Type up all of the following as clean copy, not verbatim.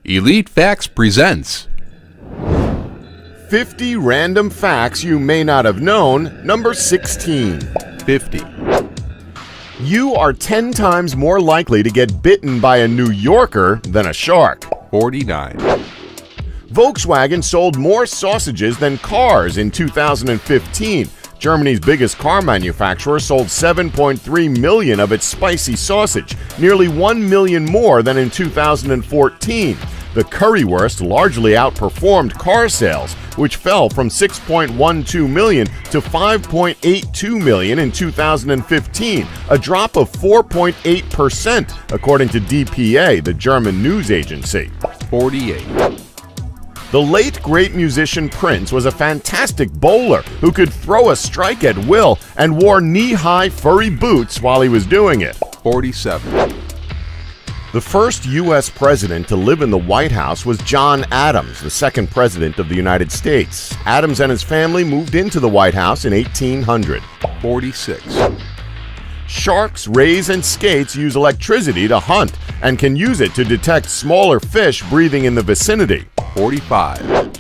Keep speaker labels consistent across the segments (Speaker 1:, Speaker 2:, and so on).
Speaker 1: Elite Facts presents
Speaker 2: 50 Random Facts You May Not Have Known, number 16.
Speaker 1: 50.
Speaker 2: You are 10 times more likely to get bitten by a New Yorker than a shark.
Speaker 1: 49.
Speaker 2: Volkswagen sold more sausages than cars in 2015. Germany's biggest car manufacturer sold 7.3 million of its spicy sausage, nearly 1 million more than in 2014. The currywurst largely outperformed car sales, which fell from 6.12 million to 5.82 million in 2015, a drop of 4.8%, according to DPA, the German news agency.
Speaker 1: 48.
Speaker 2: The late great musician Prince was a fantastic bowler who could throw a strike at will and wore knee-high furry boots while he was doing it.
Speaker 1: 47.
Speaker 2: The first U.S. president to live in the White House was John Adams, the second president of the United States. Adams and his family moved into the White House in 1800.
Speaker 1: 46.
Speaker 2: Sharks, rays, and skates use electricity to hunt and can use it to detect smaller fish breathing in the vicinity.
Speaker 1: 45.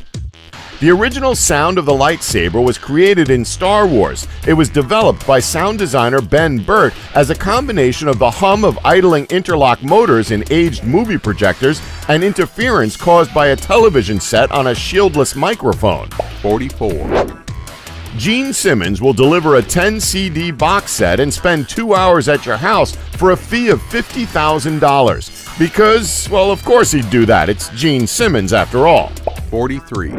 Speaker 2: The original sound of the lightsaber was created in Star Wars. It was developed by sound designer Ben Burtt as a combination of the hum of idling interlock motors in aged movie projectors and interference caused by a television set on a shieldless microphone.
Speaker 1: 44.
Speaker 2: Gene Simmons will deliver a 10-CD box set and spend 2 hours at your house for a fee of $50,000. Because, well, of course he'd do that. It's Gene Simmons after all.
Speaker 1: 43.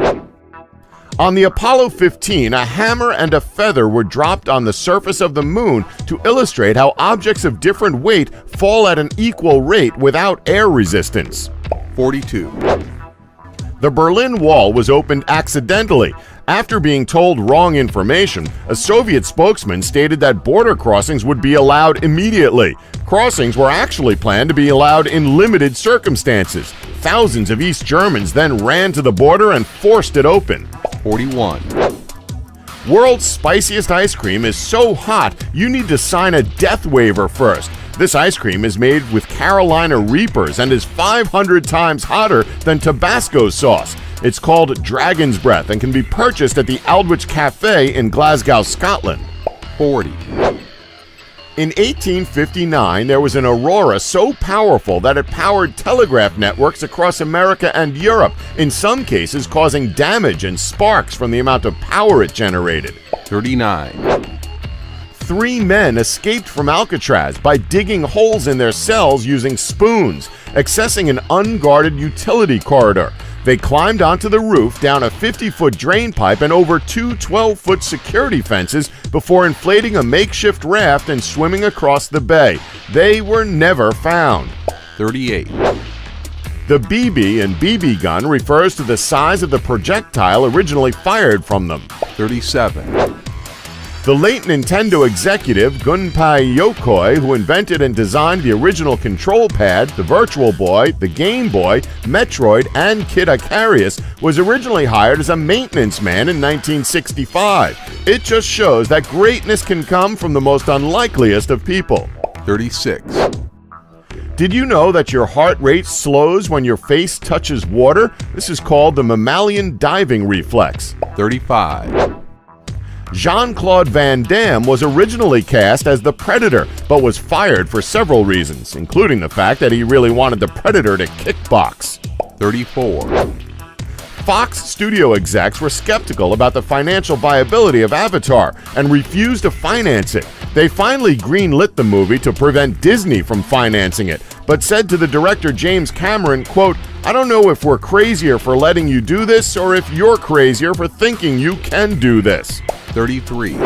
Speaker 2: On the Apollo 15, a hammer and a feather were dropped on the surface of the moon to illustrate how objects of different weight fall at an equal rate without air resistance.
Speaker 1: 42.
Speaker 2: The Berlin Wall was opened accidentally. After being told wrong information, a Soviet spokesman stated that border crossings would be allowed immediately. Crossings were actually planned to be allowed in limited circumstances. Thousands of East Germans then ran to the border and forced it open.
Speaker 1: 41.
Speaker 2: World's spiciest ice cream is so hot, you need to sign a death waiver first. This ice cream is made with Carolina Reapers and is 500 times hotter than Tabasco sauce. It's called Dragon's Breath and can be purchased at the Aldwych Cafe in Glasgow, Scotland.
Speaker 1: 40.
Speaker 2: In 1859, there was an aurora so powerful that it powered telegraph networks across America and Europe, in some cases causing damage and sparks from the amount of power it generated.
Speaker 1: 39.
Speaker 2: 3 men escaped from Alcatraz by digging holes in their cells using spoons, accessing an unguarded utility corridor. They climbed onto the roof, down a 50-foot drain pipe, and over 2 12-foot security fences before inflating a makeshift raft and swimming across the bay. They were never found.
Speaker 1: 38.
Speaker 2: The BB in BB gun refers to the size of the projectile originally fired from them.
Speaker 1: 37.
Speaker 2: The late Nintendo executive Gunpei Yokoi, who invented and designed the original control pad, the Virtual Boy, the Game Boy, Metroid, and Kid Icarus, was originally hired as a maintenance man in 1965. It just shows that greatness can come from the most unlikeliest of people.
Speaker 1: 36.
Speaker 2: Did you know that your heart rate slows when your face touches water? This is called the mammalian diving reflex.
Speaker 1: 35.
Speaker 2: Jean-Claude Van Damme was originally cast as the Predator, but was fired for several reasons, including the fact that he really wanted the Predator to kickbox.
Speaker 1: 34.
Speaker 2: Fox studio execs were skeptical about the financial viability of Avatar and refused to finance it. They finally greenlit the movie to prevent Disney from financing it, but said to the director James Cameron, quote, "I don't know if we're crazier for letting you do this or if you're crazier for thinking you can do this."
Speaker 1: 33.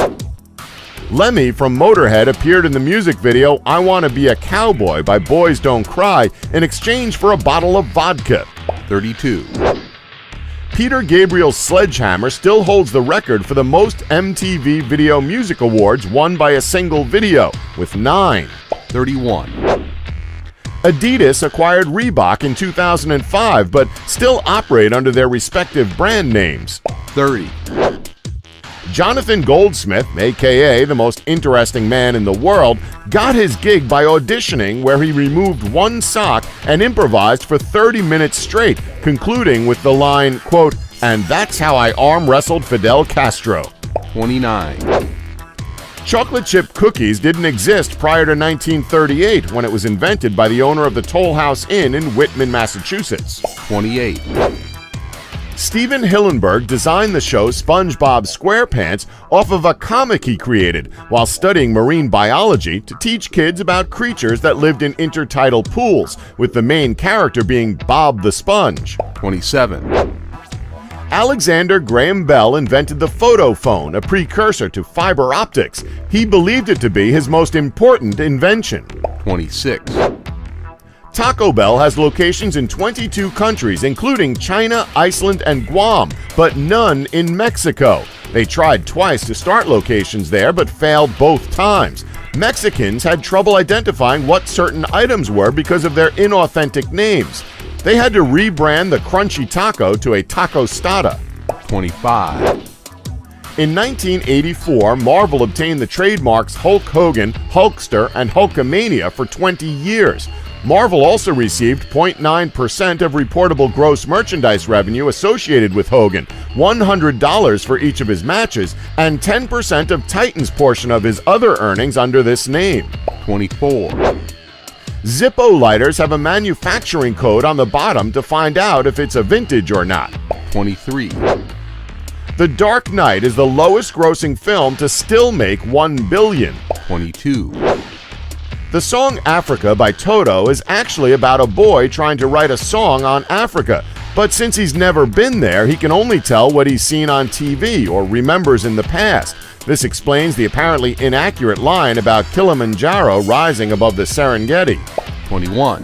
Speaker 2: Lemmy from Motorhead appeared in the music video I Want to Be a Cowboy by Boys Don't Cry in exchange for a bottle of vodka.
Speaker 1: 32.
Speaker 2: Peter Gabriel's Sledgehammer still holds the record for the most MTV Video Music Awards won by a single video, with 9.
Speaker 1: 31.
Speaker 2: Adidas acquired Reebok in 2005, but still operate under their respective brand names.
Speaker 1: 30.
Speaker 2: Jonathan Goldsmith, aka the most interesting man in the world, got his gig by auditioning where he removed one sock and improvised for 30 minutes straight, concluding with the line, quote, "And that's how I arm wrestled Fidel Castro."
Speaker 1: 29,
Speaker 2: Chocolate chip cookies didn't exist prior to 1938 when it was invented by the owner of the Toll House Inn in Whitman, Massachusetts.
Speaker 1: 28,
Speaker 2: Steven Hillenburg designed the show SpongeBob SquarePants off of a comic he created while studying marine biology to teach kids about creatures that lived in intertidal pools, with the main character being Bob the Sponge.
Speaker 1: 27,
Speaker 2: Alexander Graham Bell invented the photophone, a precursor to fiber optics. He believed it to be his most important invention.
Speaker 1: 26,
Speaker 2: Taco Bell has locations in 22 countries, including China, Iceland, and Guam, but none in Mexico. They tried twice to start locations there, but failed both times. Mexicans had trouble identifying what certain items were because of their inauthentic names. They had to rebrand the crunchy taco to a tacostada.
Speaker 1: 25,
Speaker 2: In 1984, Marvel obtained the trademarks Hulk Hogan, Hulkster, and Hulkamania for 20 years. Marvel also received 0.9% of reportable gross merchandise revenue associated with Hogan, $100 for each of his matches, and 10% of Titan's portion of his other earnings under this name.
Speaker 1: 24,
Speaker 2: Zippo lighters have a manufacturing code on the bottom to find out if it's a vintage or not.
Speaker 1: 23,
Speaker 2: The Dark Knight is the lowest grossing film to still make $1 billion.
Speaker 1: 22,
Speaker 2: The song Africa by Toto is actually about a boy trying to write a song on Africa, but since he's never been there, he can only tell what he's seen on TV or remembers in the past. This explains the apparently inaccurate line about Kilimanjaro rising above the Serengeti.
Speaker 1: 21,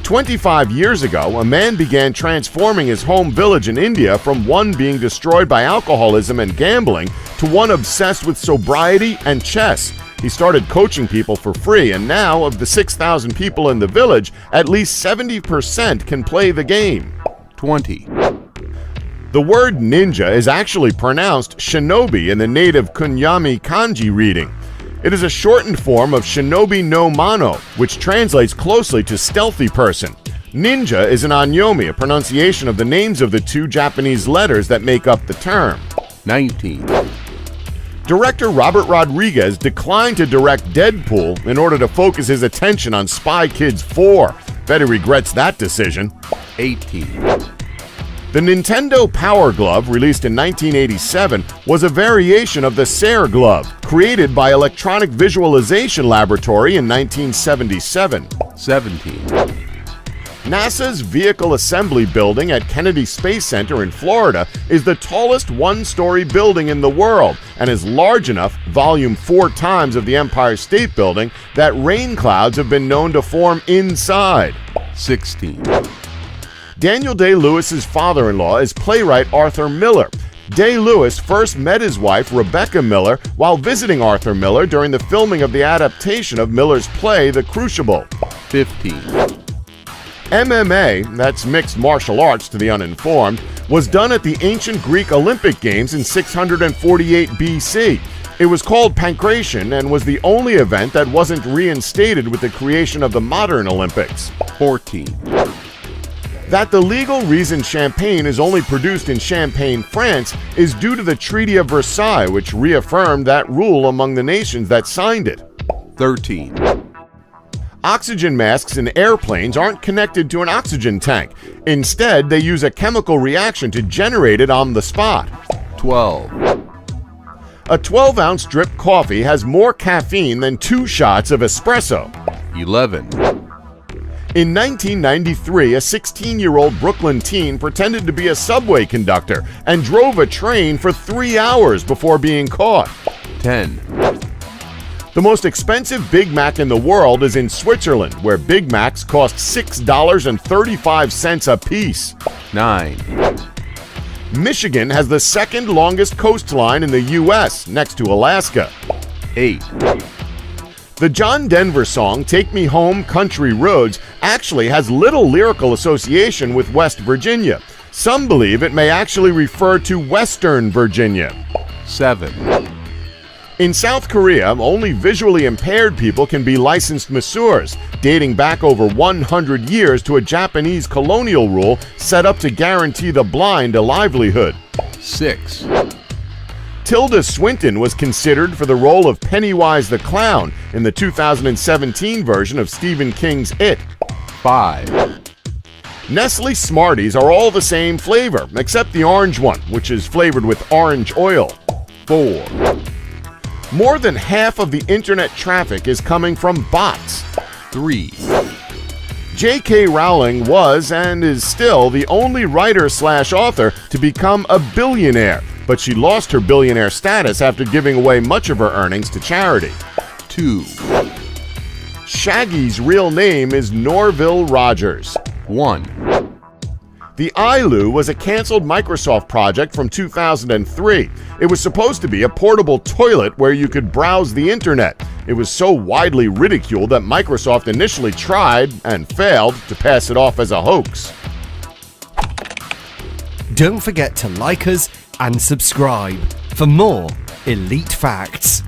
Speaker 2: 25 years ago, a man began transforming his home village in India from one being destroyed by alcoholism and gambling to one obsessed with sobriety and chess. He started coaching people for free, and now, of the 6,000 people in the village, at least 70% can play the game.
Speaker 1: 20,
Speaker 2: The word ninja is actually pronounced shinobi in the native Kunyami kanji reading. It is a shortened form of shinobi no mano, which translates closely to stealthy person. Ninja is an onyomi, a pronunciation of the names of the two Japanese letters that make up the term.
Speaker 1: 19,
Speaker 2: Director Robert Rodriguez declined to direct Deadpool in order to focus his attention on Spy Kids 4. Bet he regrets that decision.
Speaker 1: 18,
Speaker 2: The Nintendo Power Glove, released in 1987, was a variation of the Sair Glove, created by Electronic Visualization Laboratory in 1977.
Speaker 1: 17,
Speaker 2: NASA's Vehicle Assembly Building at Kennedy Space Center in Florida is the tallest one-story building in the world and is large enough, volume 4 times of the Empire State Building, that rain clouds have been known to form inside.
Speaker 1: 16,
Speaker 2: Daniel Day-Lewis's father-in-law is playwright Arthur Miller. Day-Lewis first met his wife, Rebecca Miller, while visiting Arthur Miller during the filming of the adaptation of Miller's play, The Crucible.
Speaker 1: 15,
Speaker 2: MMA, that's mixed martial arts to the uninformed, was done at the ancient Greek Olympic Games in 648 BC. It was called pankration and was the only event that wasn't reinstated with the creation of the modern Olympics.
Speaker 1: 14,
Speaker 2: That the legal reason champagne is only produced in Champagne, France, is due to the Treaty of Versailles, which reaffirmed that rule among the nations that signed it.
Speaker 1: 13,
Speaker 2: Oxygen masks in airplanes aren't connected to an oxygen tank. Instead, they use a chemical reaction to generate it on the spot.
Speaker 1: 12,
Speaker 2: A 12-ounce drip coffee has more caffeine than 2 shots of espresso.
Speaker 1: 11,
Speaker 2: In 1993, a 16-year-old Brooklyn teen pretended to be a subway conductor and drove a train for 3 hours before being caught.
Speaker 1: 10,
Speaker 2: The most expensive Big Mac in the world is in Switzerland, where Big Macs cost $6.35 a piece.
Speaker 1: 9,
Speaker 2: Michigan has the second longest coastline in the U.S., next to Alaska.
Speaker 1: 8,
Speaker 2: The John Denver song Take Me Home Country Roads actually has little lyrical association with West Virginia. Some believe it may actually refer to Western Virginia.
Speaker 1: 7.
Speaker 2: In South Korea, only visually impaired people can be licensed masseurs, dating back over 100 years to a Japanese colonial rule set up to guarantee the blind a livelihood.
Speaker 1: 6.
Speaker 2: Tilda Swinton was considered for the role of Pennywise the Clown in the 2017 version of Stephen King's It.
Speaker 1: 5.
Speaker 2: Nestle Smarties are all the same flavor, except the orange one, which is flavored with orange oil.
Speaker 1: 4.
Speaker 2: More than half of the internet traffic is coming from bots.
Speaker 1: 3.
Speaker 2: J.K. Rowling was and is still the only writer/author to become a billionaire, but she lost her billionaire status after giving away much of her earnings to charity.
Speaker 1: 2.
Speaker 2: Shaggy's real name is Norville Rogers.
Speaker 1: 1.
Speaker 2: The iLoo was a canceled Microsoft project from 2003. It was supposed to be a portable toilet where you could browse the internet. It was so widely ridiculed that Microsoft initially tried, and failed, to pass it off as a hoax.
Speaker 3: Don't forget to like us and subscribe for more elite facts.